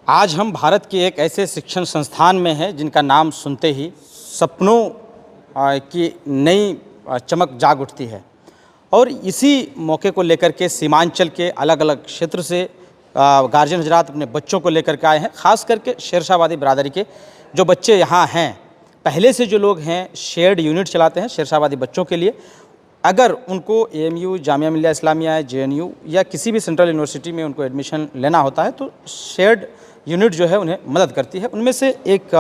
आज हम भारत के एक ऐसे शिक्षण संस्थान में हैं जिनका नाम सुनते ही सपनों की नई चमक जाग उठती है। और इसी मौके को लेकर के सीमांचल के अलग अलग क्षेत्र से गार्जियन हजरात अपने बच्चों को लेकर के आए हैं। ख़ास करके शेरशाहबादी बिरादरी के जो बच्चे यहाँ हैं, पहले से जो लोग हैं शेयर्ड यूनिट चलाते हैं शेरशाहबादी बच्चों के लिए। अगर उनको एएमयू, जामिया मिल्लिया इस्लामिया, जेएनयू या किसी भी सेंट्रल यूनिवर्सिटी में उनको एडमिशन लेना होता है तो शेयर्ड यूनिट जो है उन्हें मदद करती है। उनमें से एक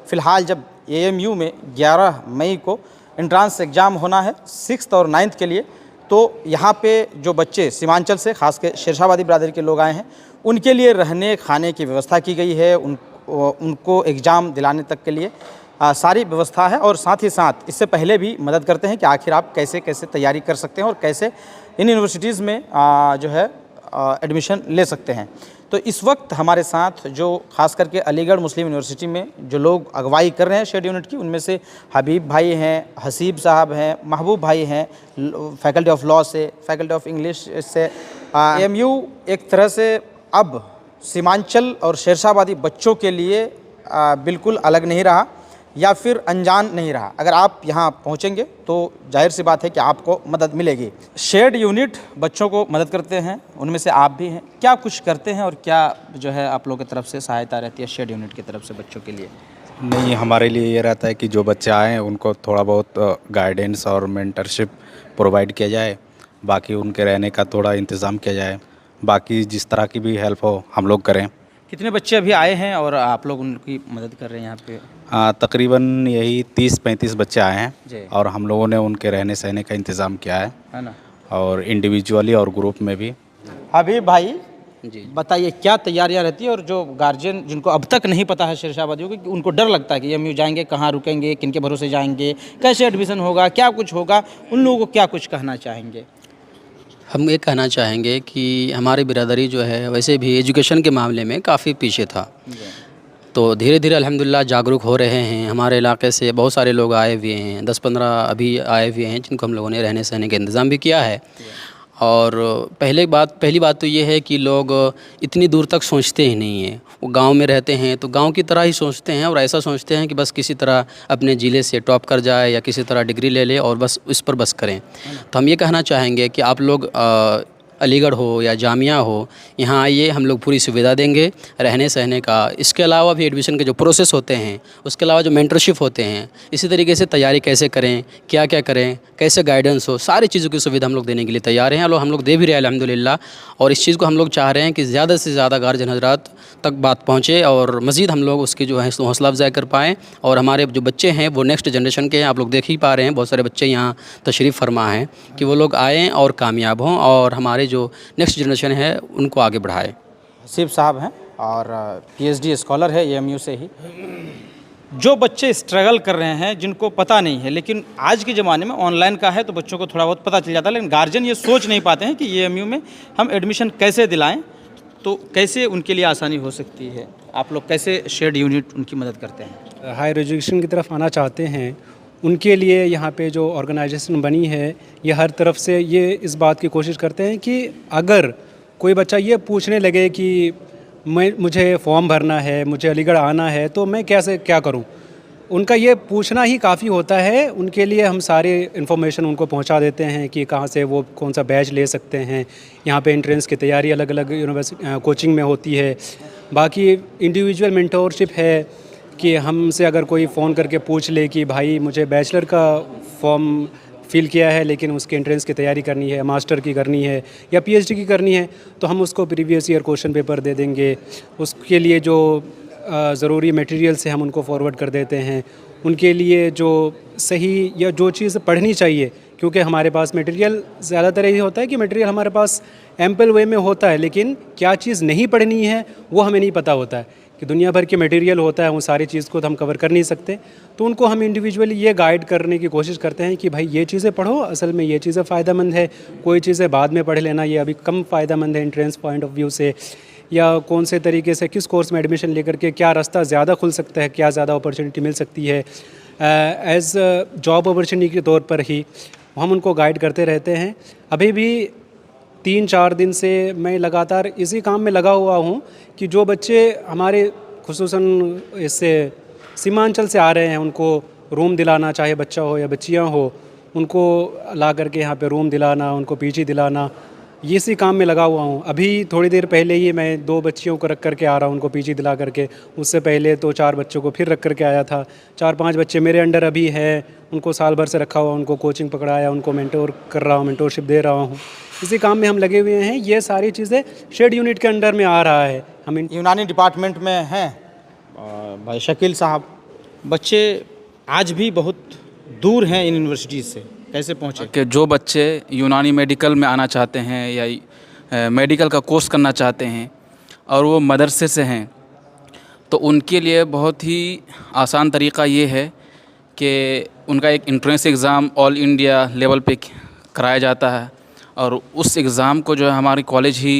फ़िलहाल जब एएमयू में 11 मई को एंट्रांस एग्ज़ाम होना है 6th और 9th के लिए, तो यहाँ पे जो बच्चे सीमांचल से ख़ास कर शेरशाहबादी बिरादरी के लोग आए हैं उनके लिए रहने खाने की व्यवस्था की गई है। उनको एग्ज़ाम दिलाने तक के लिए सारी व्यवस्था है। और साथ ही साथ इससे पहले भी मदद करते हैं कि आखिर आप कैसे कैसे तैयारी कर सकते हैं और कैसे इन यूनिवर्सिटीज़ में जो है एडमिशन ले सकते हैं। तो इस वक्त हमारे साथ जो ख़ास करके अलीगढ़ मुस्लिम यूनिवर्सिटी में जो लोग अगवाई कर रहे हैं शेड यूनिट की, उनमें से हबीब भाई हैं, हसीब साहब हैं, महबूब भाई हैं फैकल्टी ऑफ लॉ से, फैकल्टी ऑफ इंग्लिश से। एएमयू एक तरह से अब सीमांचल और शेरशाहबादी बच्चों के लिए बिल्कुल अलग नहीं रहा या फिर अनजान नहीं रहा। अगर आप यहाँ पहुँचेंगे तो जाहिर सी बात है कि आपको मदद मिलेगी। शेयर्ड यूनिट बच्चों को मदद करते हैं, उनमें से आप भी हैं। क्या कुछ करते हैं और क्या जो है आप लोगों की तरफ से सहायता रहती है शेयर्ड यूनिट की तरफ से बच्चों के लिए? नहीं, हमारे लिए ये रहता है कि जो बच्चे आए हैं उनको थोड़ा बहुत गाइडेंस और मेंटरशिप प्रोवाइड किया जाए, बाकी उनके रहने का थोड़ा इंतज़ाम किया जाए, बाकी जिस तरह की भी हेल्प हो हम लोग करें। कितने बच्चे अभी आए हैं और आप लोग उनकी मदद कर रहे हैं यहाँ पे? तकरीबन यही 30-35 बच्चे आए जी। हैं और हम लोगों ने उनके रहने सहने का इंतज़ाम किया है ना? और इंडिविजुअली और ग्रुप में भी। हबीब भाई जी, बताइए क्या तैयारियां रहती है और जो गार्जियन जिनको अब तक नहीं पता है शेरशाहबादियों को, कि उनको डर लगता है कि एएमयू जाएंगे, कहाँ रुकेंगे, किनके भरोसे जाएंगे, कैसे एडमिशन होगा, क्या कुछ होगा, उन लोगों को क्या कुछ कहना चाहेंगे? हम ये कहना चाहेंगे कि हमारी बिरादरी जो है वैसे भी एजुकेशन के मामले में काफ़ी पीछे था। तो धीरे धीरे अल्हम्दुलिल्लाह जागरूक हो रहे हैं। हमारे इलाके से बहुत सारे लोग आए हुए हैं, 10-15 अभी आए हुए हैं जिनको हम लोगों ने रहने सहने का इंतज़ाम भी किया है। और पहली बात तो ये है कि लोग इतनी दूर तक सोचते ही नहीं हैं। वो गांव में रहते हैं तो गांव की तरह ही सोचते हैं और ऐसा सोचते हैं कि बस किसी तरह अपने ज़िले से टॉप कर जाए या किसी तरह डिग्री ले ले और बस इस पर बस करें। तो हम ये कहना चाहेंगे कि आप लोग अलीगढ़ हो या जामिया हो, यहाँ आइए, हम लोग पूरी सुविधा देंगे रहने सहने का। इसके अलावा भी एडमिशन के जो प्रोसेस होते हैं, उसके अलावा जो मेंटरशिप होते हैं, इसी तरीके से तैयारी कैसे करें, क्या क्या करें, कैसे गाइडेंस हो, सारी चीज़ों की सुविधा हम लोग देने के लिए तैयार हैं और हम लोग दे भी रहे हैं अल्हम्दुलिल्लाह। और इस चीज़ को हम लोग चाह रहे हैं कि ज़्यादा से ज़्यादा गार्जियन हजरात तक बात पहुँचे और मज़ीद हम लोग उसकी जो है हौसला अफजाई कर पाएँ। और हमारे जो बच्चे हैं वो नेक्स्ट जनरेशन के हैं, आप लोग देख ही पा रहे हैं बहुत सारे बच्चे यहाँ तशरीफ़ फरमा हैं कि वो लोग आएँ और कामयाब हों और हमारे जो नेक्स्ट जनरेशन है उनको आगे बढ़ाए। हसीब साहब हैं और पीएचडी स्कॉलर है एएमयू से ही। जो बच्चे स्ट्रगल कर रहे हैं, जिनको पता नहीं है, लेकिन आज के ज़माने में ऑनलाइन का है तो बच्चों को थोड़ा बहुत पता चल जाता है, लेकिन गार्जियन ये सोच नहीं पाते हैं कि एएमयू में हम एडमिशन कैसे दिलाएं, तो कैसे उनके लिए आसानी हो सकती है? आप लोग कैसे शेयर्ड यूनिट उनकी मदद करते हैं? हायर एजुकेशन की तरफ आना चाहते हैं उनके लिए यहाँ पे जो ऑर्गेनाइजेशन बनी है ये हर तरफ से ये इस बात की कोशिश करते हैं कि अगर कोई बच्चा ये पूछने लगे कि मुझे फॉर्म भरना है, मुझे अलीगढ़ आना है, तो मैं कैसे क्या करूँ, उनका ये पूछना ही काफ़ी होता है। उनके लिए हम सारी इन्फॉर्मेशन उनको पहुंचा देते हैं कि कहाँ से वो कौन सा बैच ले सकते हैं। यहाँ पे एंट्रेंस की तैयारी अलग अलग यूनिवर्सिटी कोचिंग में होती है। बाकी इंडिविजुअल मेंटोरशिप है कि हमसे अगर कोई फ़ोन करके पूछ ले कि भाई मुझे बैचलर का फॉर्म फिल किया है लेकिन उसके एंट्रेंस की तैयारी करनी है, मास्टर की करनी है या पीएचडी की करनी है, तो हम उसको प्रीवियस ईयर क्वेश्चन पेपर दे देंगे। उसके लिए जो ज़रूरी मटेरियल से हम उनको फॉरवर्ड कर देते हैं। उनके लिए जो सही या जो चीज़ पढ़नी चाहिए, क्योंकि हमारे पास मटेरियल ज़्यादातर यही होता है कि मटेरियल हमारे पास एम्पल वे में होता है, लेकिन क्या चीज़ नहीं पढ़नी है वो हमें नहीं पता होता है कि दुनिया भर के मटेरियल होता है, वो सारी चीज़ को तो हम कवर कर नहीं सकते। तो उनको हम इंडिविजुअली ये गाइड करने की कोशिश करते हैं कि भाई ये चीज़ें पढ़ो, असल में ये चीज़ें फ़ायदेमंद है, कोई चीज़ें बाद में पढ़ लेना ये अभी कम फ़ायदेमंद है एंट्रेंस पॉइंट ऑफ व्यू से, या कौन से तरीके से किस कोर्स में एडमिशन लेकर के क्या रास्ता ज़्यादा खुल सकता है, क्या ज़्यादा अपॉर्चुनिटी मिल सकती है एज़ जॉब अपॉर्चुनिटी के तौर पर ही हम उनको गाइड करते रहते हैं। अभी भी 3-4 दिन से मैं लगातार इसी काम में लगा हुआ हूँ कि जो बच्चे हमारे खुसूसन इससे सीमांचल से आ रहे हैं उनको रूम दिलाना, चाहे बच्चा हो या बच्चियाँ हो, उनको ला करके यहाँ पे रूम दिलाना, उनको पीजी दिलाना, ये इसी काम में लगा हुआ हूँ। अभी थोड़ी देर पहले ही मैं 2 बच्चियों को रख करके आ रहा हूँ उनको पीजी दिला करके। उससे पहले तो 4 बच्चों को फिर रख करके आया था। 4-5 बच्चे मेरे अंडर अभी हैं, उनको साल भर से रखा हुआ, उनको कोचिंग पकड़ाया, उनको मेंटोर कर रहा हूँ, मेंटोरशिप दे रहा हूँ। इसी काम में हम लगे हुए हैं। ये सारी चीज़ें शेड यूनिट के अंडर में आ रहा है। हम यूनानी डिपार्टमेंट में हैं भाई शकील साहब, बच्चे आज भी बहुत दूर हैं इन यूनिवर्सिटीज़ से, कैसे पहुँचे? कि जो बच्चे यूनानी मेडिकल में आना चाहते हैं या मेडिकल का कोर्स करना चाहते हैं और वो मदरसे से हैं, तो उनके लिए बहुत ही आसान तरीक़ा ये है कि उनका एक entrance exam all India level पे कराया जाता है और उस एग्ज़ाम को जो है हमारी कॉलेज ही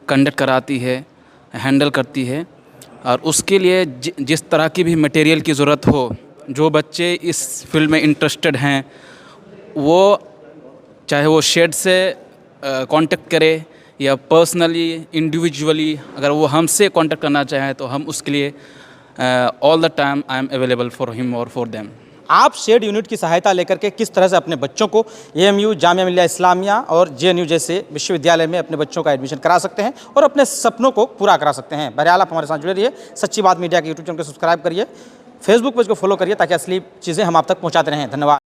कंडक्ट कराती है, हैंडल करती है। और उसके लिए जिस तरह की भी मटेरियल की ज़रूरत हो, जो बच्चे इस फील्ड में इंटरेस्टेड हैं वो चाहे वो शेड से कांटेक्ट करे या पर्सनली इंडिविजुअली अगर वो हमसे कांटेक्ट करना चाहें तो हम उसके लिए all the time I am available for him और फॉर देम। आप शेड यूनिट की सहायता लेकर के किस तरह से अपने बच्चों को AMU, जामिया मिलिया इस्लामिया और JNU जैसे विश्वविद्यालय में अपने बच्चों का एडमिशन करा सकते हैं और अपने सपनों को पूरा करा सकते हैं? बहरहाल आप हमारे साथ जुड़े रहिए। सच्ची बात मीडिया के यूट्यूब चैनल को सब्सक्राइब करिए, फेसबुक पेज को फॉलो करिए ताकि असली चीज़ें हम आप तक पहुँचाते रहें। धन्यवाद।